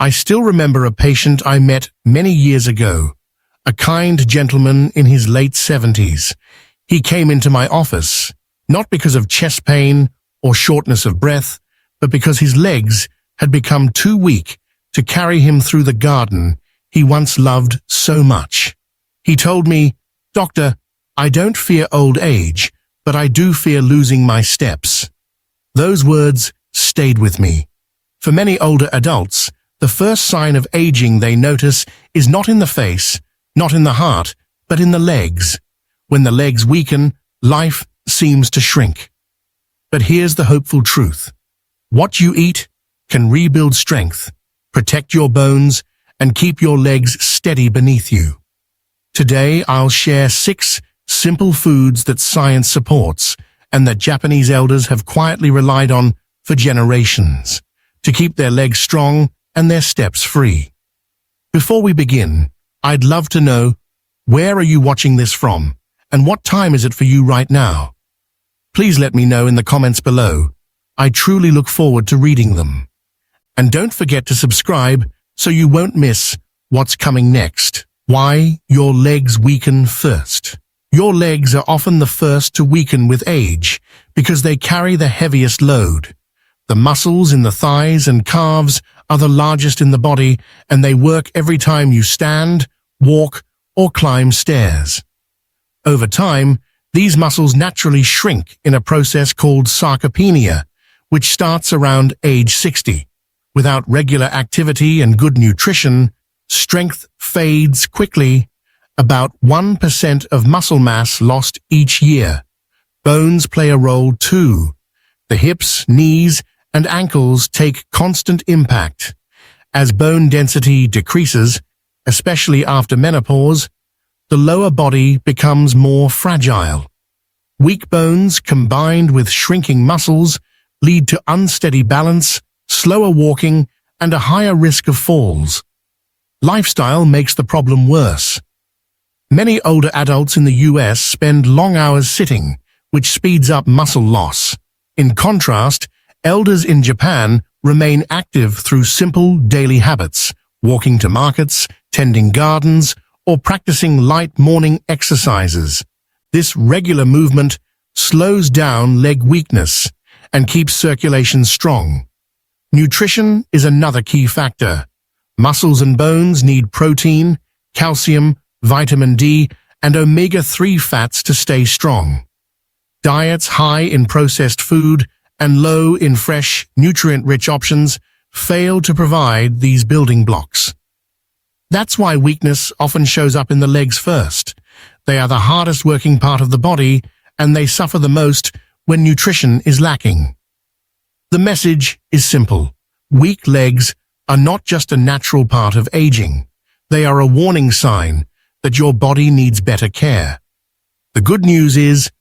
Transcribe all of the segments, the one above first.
I still remember a patient I met many years ago, a kind gentleman in his late 70s. He came into my office, not because of chest pain or shortness of breath, but because his legs had become too weak to carry him through the garden he once loved so much. He told me, "Doctor, I don't fear old age, but I do fear losing my steps." Those words stayed with me. For many older adults, the first sign of aging they notice is not in the face, not in the heart, but in the legs. When the legs weaken, life seems to shrink. But here's the hopeful truth. What you eat can rebuild strength, protect your bones, and keep your legs steady beneath you. Today, I'll share 6 simple foods that science supports and that Japanese elders have quietly relied on for generations to keep their legs strong and their steps free. Before we begin, I'd love to know, where are you watching this from, and what time is it for you right now? Please let me know in the comments below. I truly look forward to reading them. And don't forget to subscribe so you won't miss what's coming next. Why your legs weaken first. Your legs are often the first to weaken with age because they carry the heaviest load. The muscles in the thighs and calves are the largest in the body, and they work every time you stand, walk, or climb stairs. Over time, these muscles naturally shrink in a process called sarcopenia, which starts around age 60. Without regular activity and good nutrition, strength fades quickly. About 1% of muscle mass lost each year. Bones play a role too. The hips, knees, and ankles take constant impact. As bone density decreases, especially after menopause, the lower body becomes more fragile. Weak bones combined with shrinking muscles lead to unsteady balance, slower walking, and a higher risk of falls. Lifestyle makes the problem worse. Many older adults in the US spend long hours sitting, which speeds up muscle loss. In contrast, elders in Japan remain active through simple daily habits, walking to markets, tending gardens, or practicing light morning exercises. This regular movement slows down leg weakness and keeps circulation strong. Nutrition is another key factor. Muscles and bones need protein, calcium, vitamin D, and omega-3 fats to stay strong. Diets high in processed food and low in fresh, nutrient-rich options fail to provide these building blocks. That's why weakness often shows up in the legs first. They are the hardest working part of the body, and they suffer the most when nutrition is lacking. The message is simple. Weak legs are not just a natural part of aging. They are a warning sign that your body needs better care. The good news is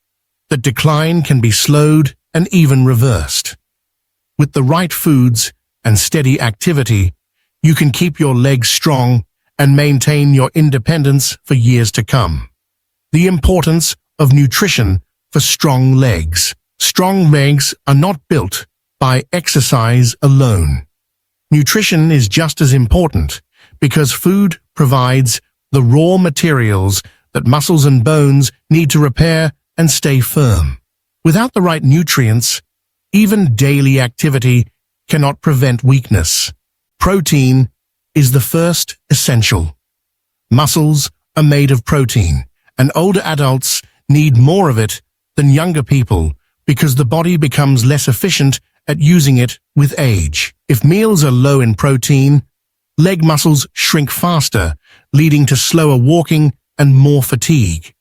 that decline can be slowed and even reversed. With the right foods and steady activity, you can keep your legs strong and maintain your independence for years to come. The importance of nutrition for strong legs. Strong legs are not built by exercise alone. Nutrition is just as important because food provides the raw materials that muscles and bones need to repair and stay firm. Without the right nutrients, even daily activity cannot prevent weakness. Protein is the first essential. Muscles are made of protein, and older adults need more of it than younger people because the body becomes less efficient at using it with age. If meals are low in protein, leg muscles shrink faster, leading to slower walking and more fatigue.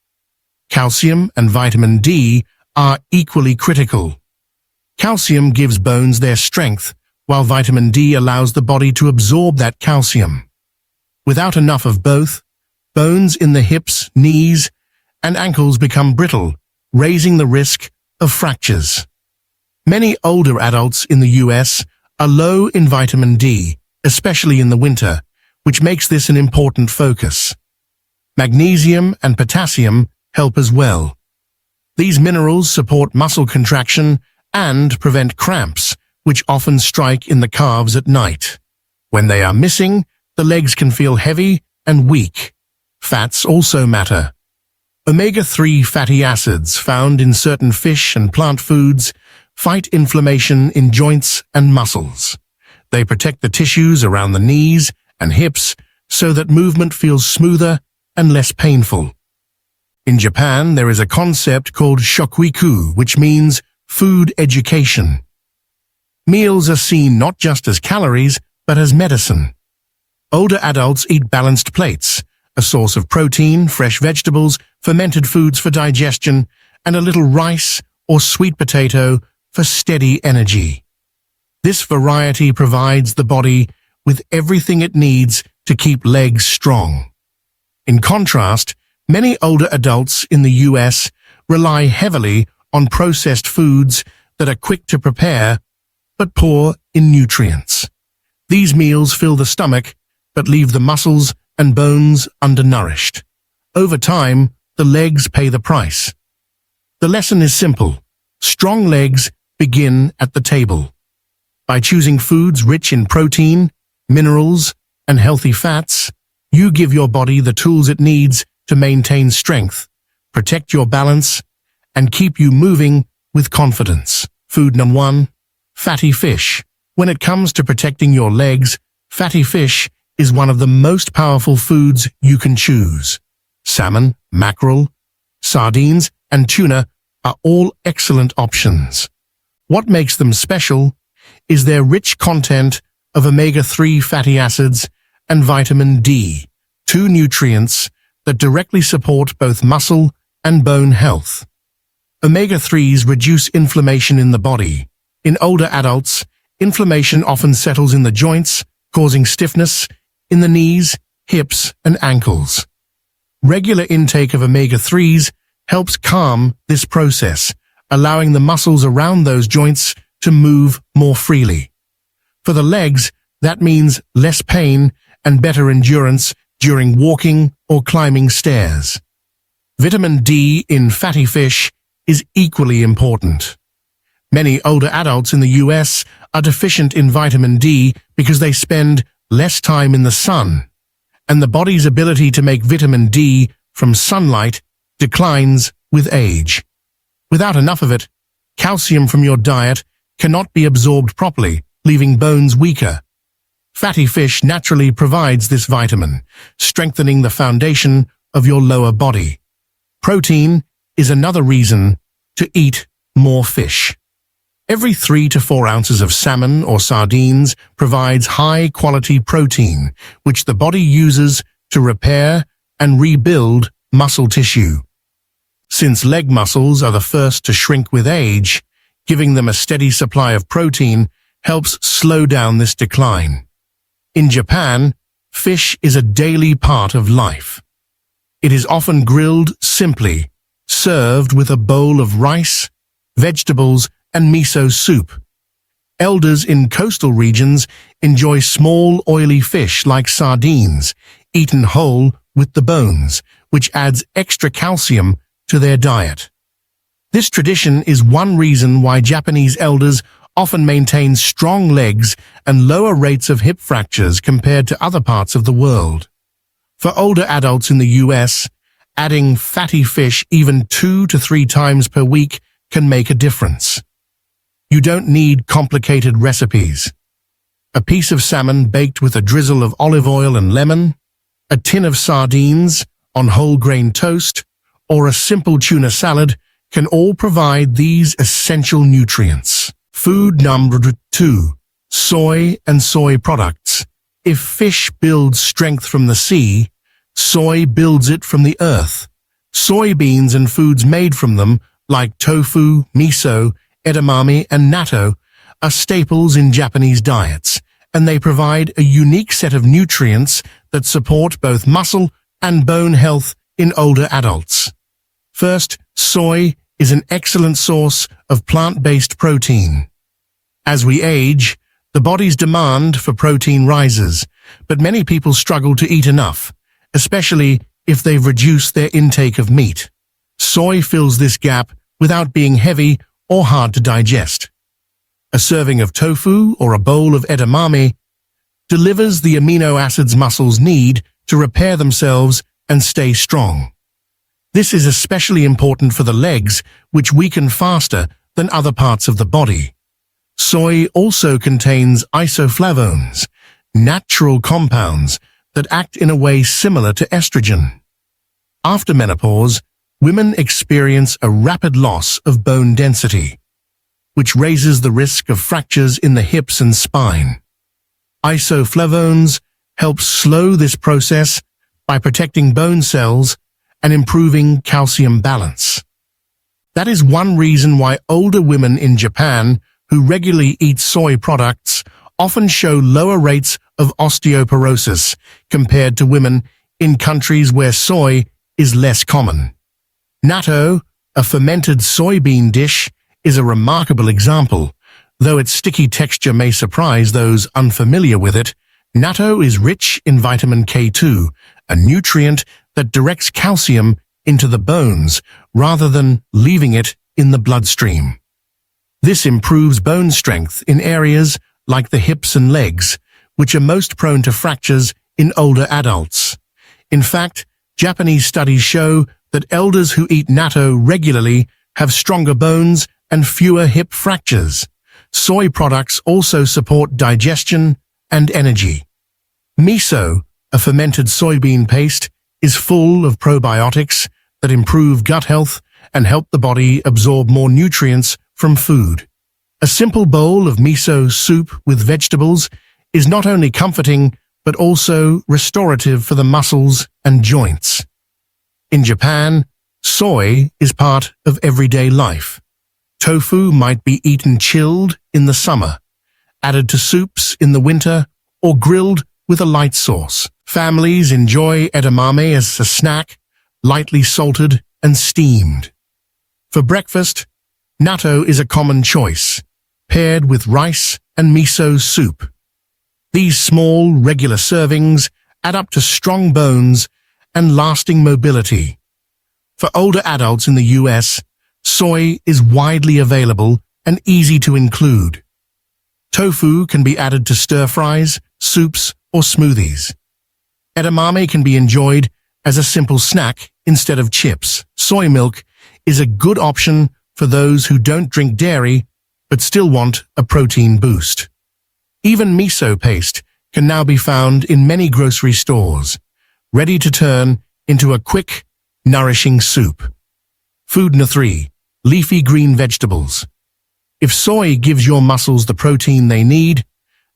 Calcium and vitamin D are equally critical. Calcium gives bones their strength, while vitamin D allows the body to absorb that calcium. Without enough of both, bones in the hips, knees, and ankles become brittle, raising the risk of fractures. Many older adults in the US are low in vitamin D, especially in the winter, which makes this an important focus. Magnesium and potassium help as well. These minerals support muscle contraction and prevent cramps, which often strike in the calves at night. When they are missing, the legs can feel heavy and weak. Fats also matter. Omega-3 fatty acids found in certain fish and plant foods fight inflammation in joints and muscles. They protect the tissues around the knees and hips so that movement feels smoother and less painful. In Japan, there is a concept called shokuiku, which means food education. Meals are seen not just as calories, but as medicine. Older adults eat balanced plates, a source of protein, fresh vegetables, fermented foods for digestion, and a little rice or sweet potato for steady energy. This variety provides the body with everything it needs to keep legs strong. In contrast, many older adults in the US rely heavily on processed foods that are quick to prepare but poor in nutrients. These meals fill the stomach but leave the muscles and bones undernourished. Over time, the legs pay the price. The lesson is simple. Strong legs begin at the table. By choosing foods rich in protein, minerals, and healthy fats, you give your body the tools it needs to maintain strength, protect your balance, and keep you moving with confidence. Food number 1, fatty fish. When it comes to protecting your legs, fatty fish is one of the most powerful foods you can choose. Salmon, mackerel, sardines, and tuna are all excellent options. What makes them special is their rich content of omega-3 fatty acids and vitamin D, 2 nutrients that directly support both muscle and bone health. Omega-3s reduce inflammation in the body. In older adults, inflammation often settles in the joints, causing stiffness in the knees, hips, and ankles. Regular intake of omega-3s helps calm this process, allowing the muscles around those joints to move more freely. For the legs, that means less pain and better endurance during walking or climbing stairs. Vitamin D in fatty fish is equally important. Many older adults in the US are deficient in vitamin D because they spend less time in the sun, and the body's ability to make vitamin D from sunlight declines with age. Without enough of it, calcium from your diet cannot be absorbed properly, leaving bones weaker. Fatty fish naturally provides this vitamin, strengthening the foundation of your lower body. Protein is another reason to eat more fish. Every 3 to 4 ounces of salmon or sardines provides high-quality protein, which the body uses to repair and rebuild muscle tissue. Since leg muscles are the first to shrink with age, giving them a steady supply of protein helps slow down this decline. In Japan, fish is a daily part of life. It is often grilled simply, served with a bowl of rice, vegetables, and miso soup. Elders in coastal regions enjoy small, oily fish like sardines, eaten whole with the bones, which adds extra calcium to their diet. This tradition is one reason why Japanese elders often maintain strong legs and lower rates of hip fractures compared to other parts of the world. For older adults in the US, adding fatty fish even 2 to 3 times per week can make a difference. You don't need complicated recipes. A piece of salmon baked with a drizzle of olive oil and lemon, a tin of sardines on whole grain toast, or a simple tuna salad can all provide these essential nutrients. Food number 2, soy and soy products. If fish builds strength from the sea, soy builds it from the earth. Soybeans and foods made from them, like tofu, miso, edamame, and natto, are staples in Japanese diets, and they provide a unique set of nutrients that support both muscle and bone health in older adults. First, soy is an excellent source of plant-based protein. As we age, the body's demand for protein rises, but many people struggle to eat enough, especially if they've reduced their intake of meat. Soy fills this gap without being heavy or hard to digest. A serving of tofu or a bowl of edamame delivers the amino acids muscles need to repair themselves and stay strong. This is especially important for the legs, which weaken faster than other parts of the body. Soy also contains isoflavones, natural compounds that act in a way similar to estrogen. After menopause, women experience a rapid loss of bone density, which raises the risk of fractures in the hips and spine. Isoflavones help slow this process by protecting bone cells and improving calcium balance. That is one reason why older women in Japan who regularly eat soy products often show lower rates of osteoporosis compared to women in countries where soy is less common. Natto, a fermented soybean dish, is a remarkable example. Though its sticky texture may surprise those unfamiliar with it, natto is rich in vitamin K2, a nutrient that directs calcium into the bones rather than leaving it in the bloodstream. This improves bone strength in areas like the hips and legs, which are most prone to fractures in older adults. In fact, Japanese studies show that elders who eat natto regularly have stronger bones and fewer hip fractures. Soy products also support digestion and energy. Miso, a fermented soybean paste, is full of probiotics that improve gut health and help the body absorb more nutrients from food. A simple bowl of miso soup with vegetables is not only comforting but also restorative for the muscles and joints. In Japan, soy is part of everyday life. Tofu might be eaten chilled in the summer, added to soups in the winter, or grilled with a light sauce. Families enjoy edamame as a snack, lightly salted and steamed. For breakfast, natto is a common choice, paired with rice and miso soup. These small, regular servings add up to strong bones and lasting mobility. For older adults in the US, soy is widely available and easy to include. Tofu can be added to stir-fries, soups, or smoothies. Edamame can be enjoyed as a simple snack instead of chips. Soy milk is a good option for those who don't drink dairy but still want a protein boost. Even miso paste can now be found in many grocery stores, ready to turn into a quick, nourishing soup. Food No. 3. Leafy green vegetables. If soy gives your muscles the protein they need,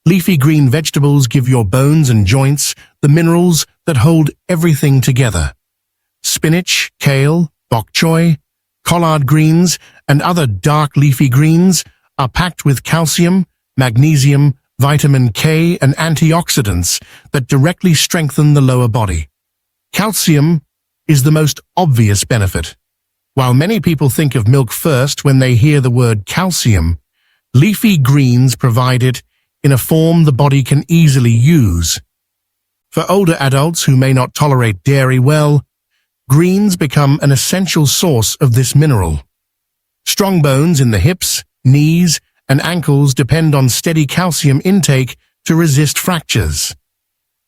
leafy green vegetables give your bones and joints the minerals that hold everything together. Spinach, kale, bok choy, collard greens, and other dark leafy greens are packed with calcium, magnesium, vitamin K, and antioxidants that directly strengthen the lower body. Calcium is the most obvious benefit. While many people think of milk first when they hear the word calcium, leafy greens provide it in a form the body can easily use. For older adults who may not tolerate dairy well, greens become an essential source of this mineral. Strong bones in the hips, knees, and ankles depend on steady calcium intake to resist fractures.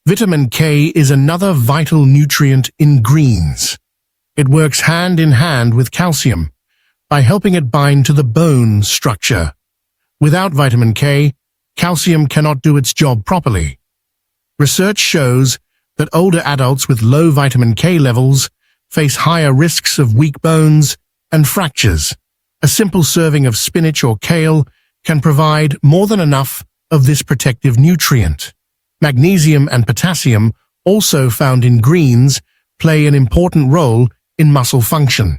Vitamin K is another vital nutrient in greens. It works hand in hand with calcium by helping it bind to the bone structure. Without vitamin K, calcium cannot do its job properly. Research shows that older adults with low vitamin K levels face higher risks of weak bones and fractures. A simple serving of spinach or kale can provide more than enough of this protective nutrient. Magnesium and potassium, also found in greens, play an important role in muscle function.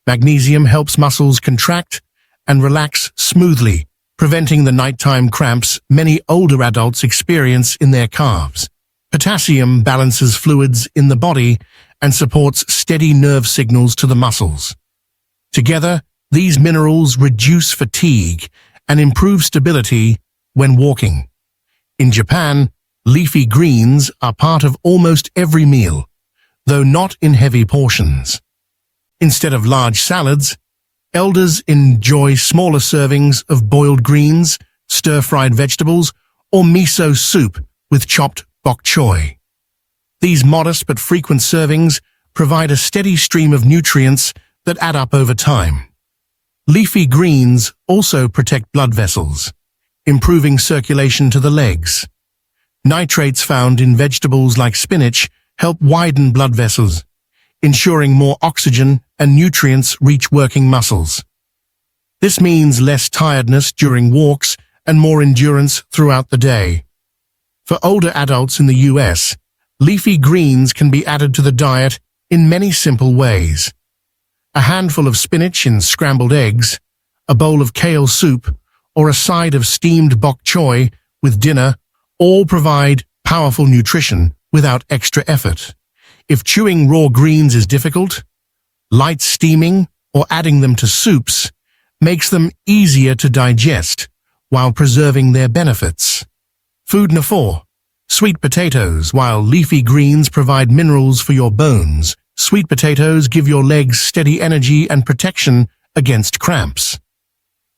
Magnesium helps muscles contract and relax smoothly, preventing the nighttime cramps many older adults experience in their calves. Potassium balances fluids in the body and supports steady nerve signals to the muscles. Together, these minerals reduce fatigue and improve stability when walking. In Japan, leafy greens are part of almost every meal, though not in heavy portions. Instead of large salads, elders enjoy smaller servings of boiled greens, stir-fried vegetables, or miso soup with chopped bok choy. These modest but frequent servings provide a steady stream of nutrients that add up over time. Leafy greens also protect blood vessels, improving circulation to the legs. Nitrates found in vegetables like spinach help widen blood vessels, ensuring more oxygen and nutrients reach working muscles. This means less tiredness during walks and more endurance throughout the day. For older adults in the US, leafy greens can be added to the diet in many simple ways. A handful of spinach in scrambled eggs, a bowl of kale soup, or a side of steamed bok choy with dinner all provide powerful nutrition without extra effort. If chewing raw greens is difficult, light steaming or adding them to soups makes them easier to digest while preserving their benefits. Food No. 4. Sweet potatoes. While leafy greens provide minerals for your bones, sweet potatoes give your legs steady energy and protection against cramps.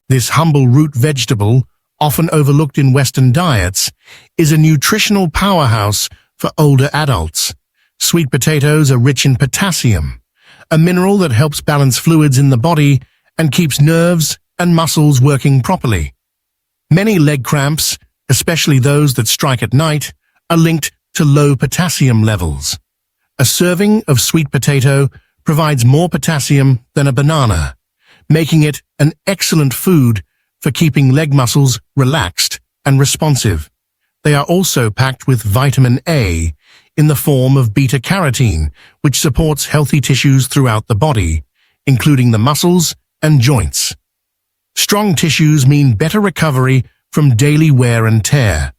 This humble root vegetable, often overlooked in Western diets, is a nutritional powerhouse for older adults. Sweet potatoes are rich in potassium, a mineral that helps balance fluids in the body and keeps nerves and muscles working properly. Many leg cramps, especially those that strike at night, are linked to low potassium levels. A serving of sweet potato provides more potassium than a banana, making it an excellent food for keeping leg muscles relaxed and responsive. They are also packed with vitamin A in the form of beta-carotene, which supports healthy tissues throughout the body, including the muscles and joints. Strong tissues mean better recovery from daily wear and tear.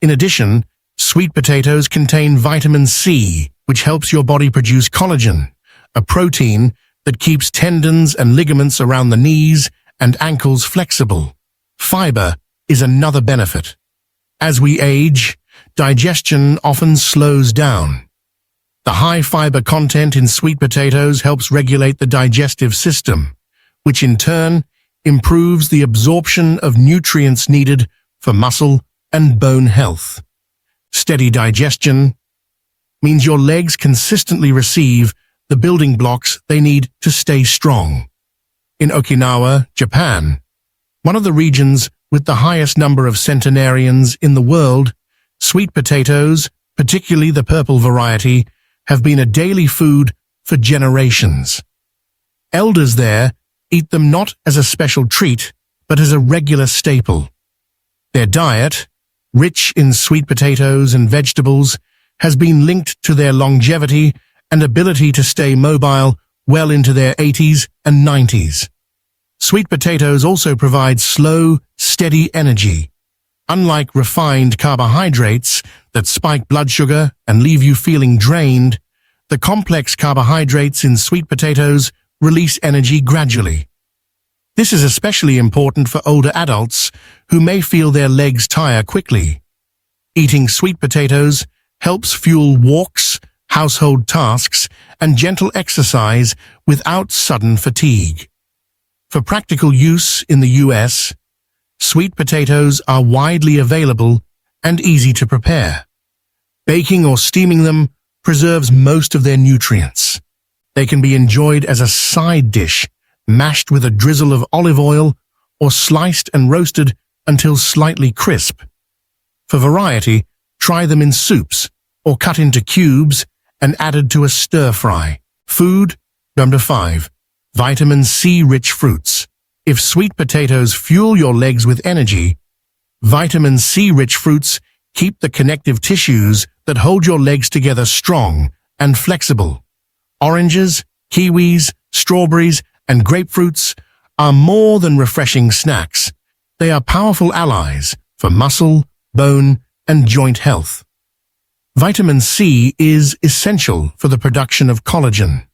In addition, sweet potatoes contain vitamin C, which helps your body produce collagen, a protein that keeps tendons and ligaments around the knees and ankles flexible. Fiber is another benefit. As we age, digestion often slows down. The high fiber content in sweet potatoes helps regulate the digestive system, which in turn improves the absorption of nutrients needed for muscle and bone health. Steady digestion means your legs consistently receive the building blocks they need to stay strong. In Okinawa, Japan, one of the regions with the highest number of centenarians in the world, sweet potatoes, particularly the purple variety, have been a daily food for generations. Elders there eat them not as a special treat, but as a regular staple. Their diet, rich in sweet potatoes and vegetables, has been linked to their longevity and ability to stay mobile well into their 80s and 90s. Sweet potatoes also provide slow, steady energy. Unlike refined carbohydrates that spike blood sugar and leave you feeling drained, the complex carbohydrates in sweet potatoes release energy gradually. This is especially important for older adults who may feel their legs tire quickly. Eating sweet potatoes helps fuel walks, household tasks, and gentle exercise without sudden fatigue. For practical use in the US, sweet potatoes are widely available and easy to prepare. Baking or steaming them preserves most of their nutrients. They can be enjoyed as a side dish, mashed with a drizzle of olive oil, or sliced and roasted until slightly crisp. For variety, try them in soups or cut into cubes and added to a stir-fry. Food No. 5. Vitamin C-rich fruits. If sweet potatoes fuel your legs with energy, vitamin C-rich fruits keep the connective tissues that hold your legs together strong and flexible. Oranges, kiwis, strawberries, and grapefruits are more than refreshing snacks. They are powerful allies for muscle, bone, and joint health. Vitamin C is essential for the production of collagen.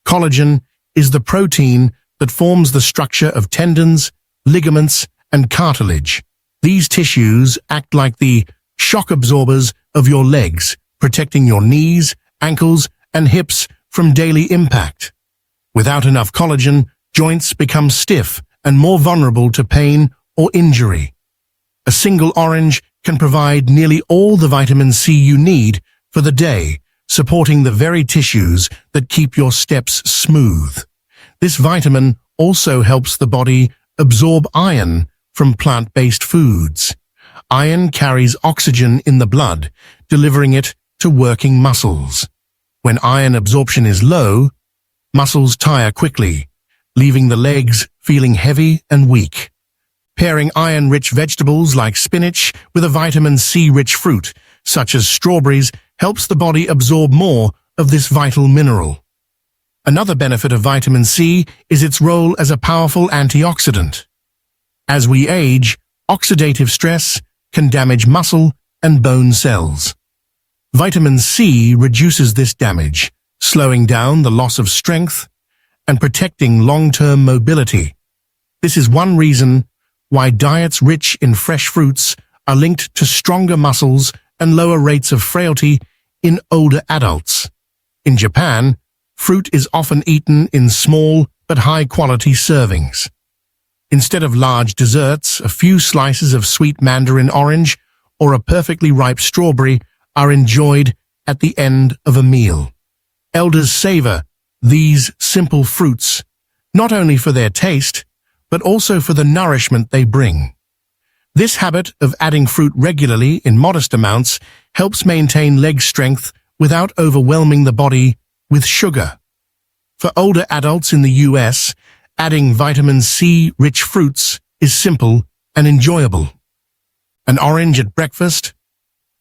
Collagen is the protein that forms the structure of tendons, ligaments, and cartilage. These tissues act like the shock absorbers of your legs, protecting your knees, ankles, and hips from daily impact. Without enough collagen, joints become stiff and more vulnerable to pain or injury. A single orange can provide nearly all the vitamin C you need for the day, supporting the very tissues that keep your steps smooth. This vitamin also helps the body absorb iron from plant-based foods. Iron carries oxygen in the blood, delivering it to working muscles. When iron absorption is low, muscles tire quickly, leaving the legs feeling heavy and weak. Pairing iron-rich vegetables like spinach with a vitamin C-rich fruit, such as strawberries, helps the body absorb more of this vital mineral. Another benefit of vitamin C is its role as a powerful antioxidant. As we age, oxidative stress can damage muscle and bone cells. Vitamin C reduces this damage, slowing down the loss of strength and protecting long-term mobility. This is one reason why diets rich in fresh fruits are linked to stronger muscles and lower rates of frailty in older adults. In Japan, fruit is often eaten in small but high-quality servings. Instead of large desserts, a few slices of sweet mandarin orange or a perfectly ripe strawberry are enjoyed at the end of a meal. Elders savor these simple fruits, not only for their taste, but also for the nourishment they bring. This habit of adding fruit regularly in modest amounts helps maintain leg strength without overwhelming the body with sugar. For older adults in the US, adding vitamin C-rich fruits is simple and enjoyable. An orange at breakfast,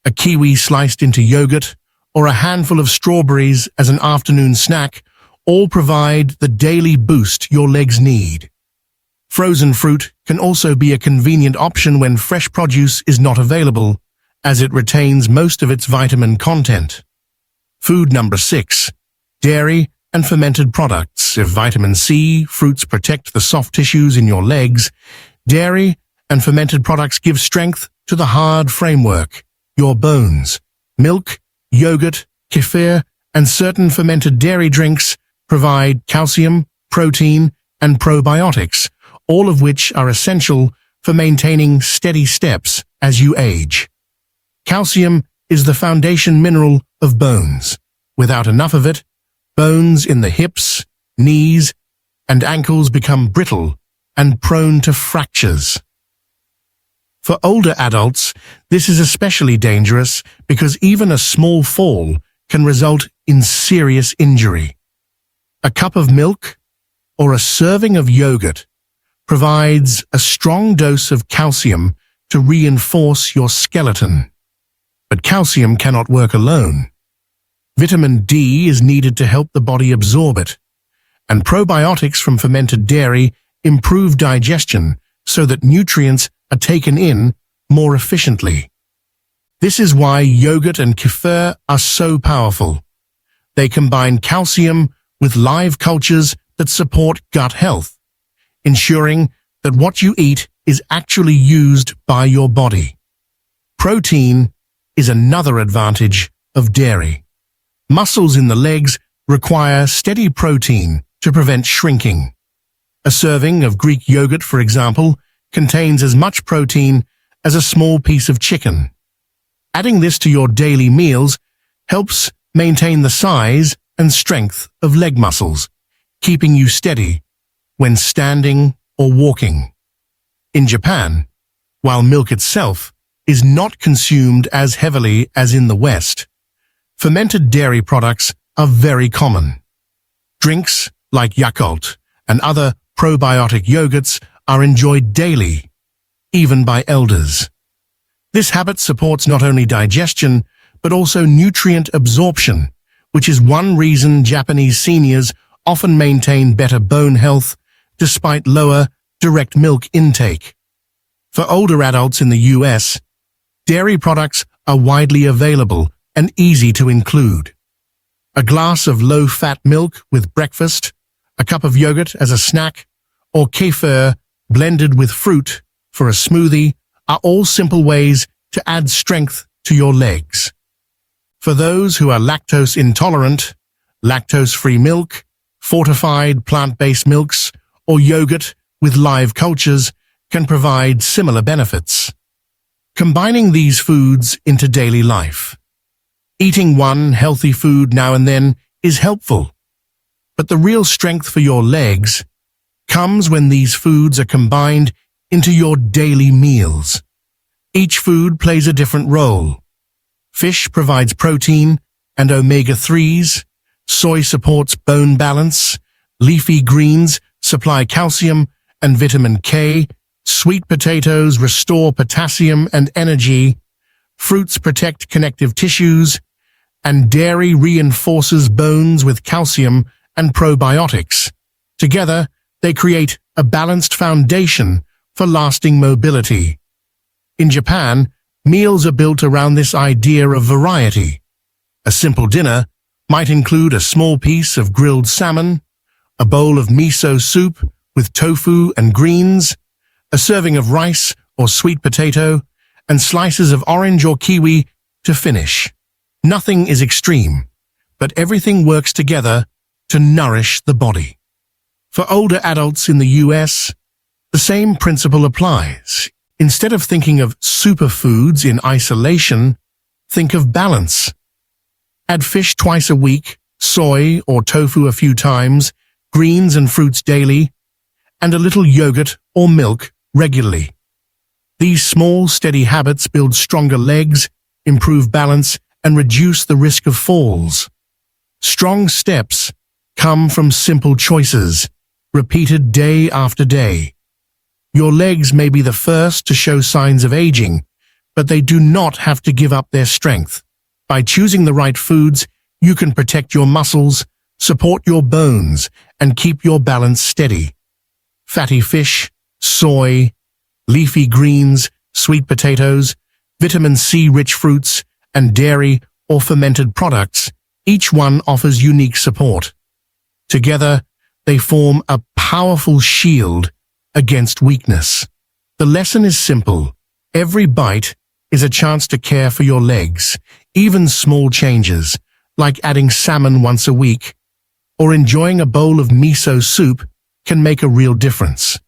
a kiwi sliced into yogurt, or a handful of strawberries as an afternoon snack all provide the daily boost your legs need. Frozen fruit can also be a convenient option when fresh produce is not available, as it retains most of its vitamin content. Food number 6. Dairy and fermented products. If vitamin C fruits protect the soft tissues in your legs, dairy and fermented products give strength to the hard framework, your bones. Milk, yogurt, kefir, and certain fermented dairy drinks provide calcium, protein, and probiotics, all of which are essential for maintaining steady steps as you age. Calcium is the foundation mineral of bones. Without enough of it, bones in the hips, knees, and ankles become brittle and prone to fractures. For older adults, this is especially dangerous because even a small fall can result in serious injury. A cup of milk or a serving of yogurt provides a strong dose of calcium to reinforce your skeleton. But calcium cannot work alone. Vitamin D is needed to help the body absorb it, and probiotics from fermented dairy improve digestion so that nutrients are taken in more efficiently. This is why yogurt and kefir are so powerful. They combine calcium with live cultures that support gut health, ensuring that what you eat is actually used by your body. Protein is another advantage of dairy. Muscles in the legs require steady protein to prevent shrinking. A serving of Greek yogurt, for example, contains as much protein as a small piece of chicken. Adding this to your daily meals helps maintain the size and strength of leg muscles, keeping you steady when standing or walking. In Japan, while milk itself is not consumed as heavily as in the West, fermented dairy products are very common. Drinks like Yakult and other probiotic yogurts are enjoyed daily, even by elders. This habit supports not only digestion, but also nutrient absorption, which is one reason Japanese seniors often maintain better bone health despite lower direct milk intake. For older adults in the US, dairy products are widely available and easy to include. A glass of low-fat milk with breakfast, a cup of yogurt as a snack, or kefir blended with fruit for a smoothie are all simple ways to add strength to your legs. For those who are lactose intolerant, lactose-free milk, fortified plant-based milks, or yogurt with live cultures can provide similar benefits. combining these foods into daily life. Eating one healthy food now and then is helpful, but the real strength for your legs comes when these foods are combined into your daily meals. Each food plays a different role. Fish provides protein and omega-3s, soy supports bone balance, leafy greens supply calcium and vitamin K, sweet potatoes restore potassium and energy, fruits protect connective tissues, and dairy reinforces bones with calcium and probiotics. Together, they create a balanced foundation for lasting mobility. In Japan, meals are built around this idea of variety. A simple dinner might include a small piece of grilled salmon, a bowl of miso soup with tofu and greens, a serving of rice or sweet potato, and slices of orange or kiwi to finish. Nothing is extreme, but everything works together to nourish the body. For older adults in the US, the same principle applies. Instead of thinking of superfoods in isolation, think of balance. Add fish twice a week, soy or tofu a few times, greens and fruits daily, and a little yogurt or milk regularly. These small, steady habits build stronger legs, improve balance, and reduce the risk of falls. Strong steps come from simple choices, repeated day after day. Your legs may be the first to show signs of aging, but they do not have to give up their strength. By choosing the right foods, you can protect your muscles, support your bones, and keep your balance steady. Fatty fish, soy, leafy greens, sweet potatoes, vitamin C-rich fruits, and dairy or fermented products, each one offers unique support. Together, they form a powerful shield against weakness. The lesson is simple. Every bite is a chance to care for your legs. Even small changes, like adding salmon once a week or enjoying a bowl of miso soup, can make a real difference.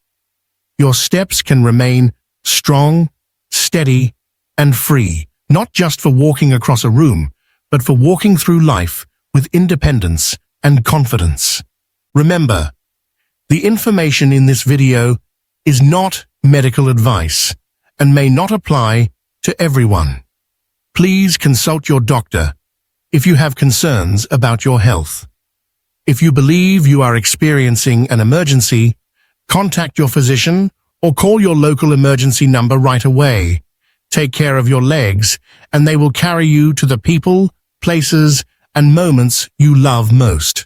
Your steps can remain strong, steady, and free, not just for walking across a room, but for walking through life with independence and confidence. Remember, the information in this video is not medical advice and may not apply to everyone. Please consult your doctor if you have concerns about your health. If you believe you are experiencing an emergency, contact your physician or call your local emergency number right away. Take care of your legs, and they will carry you to the people, places, and moments you love most.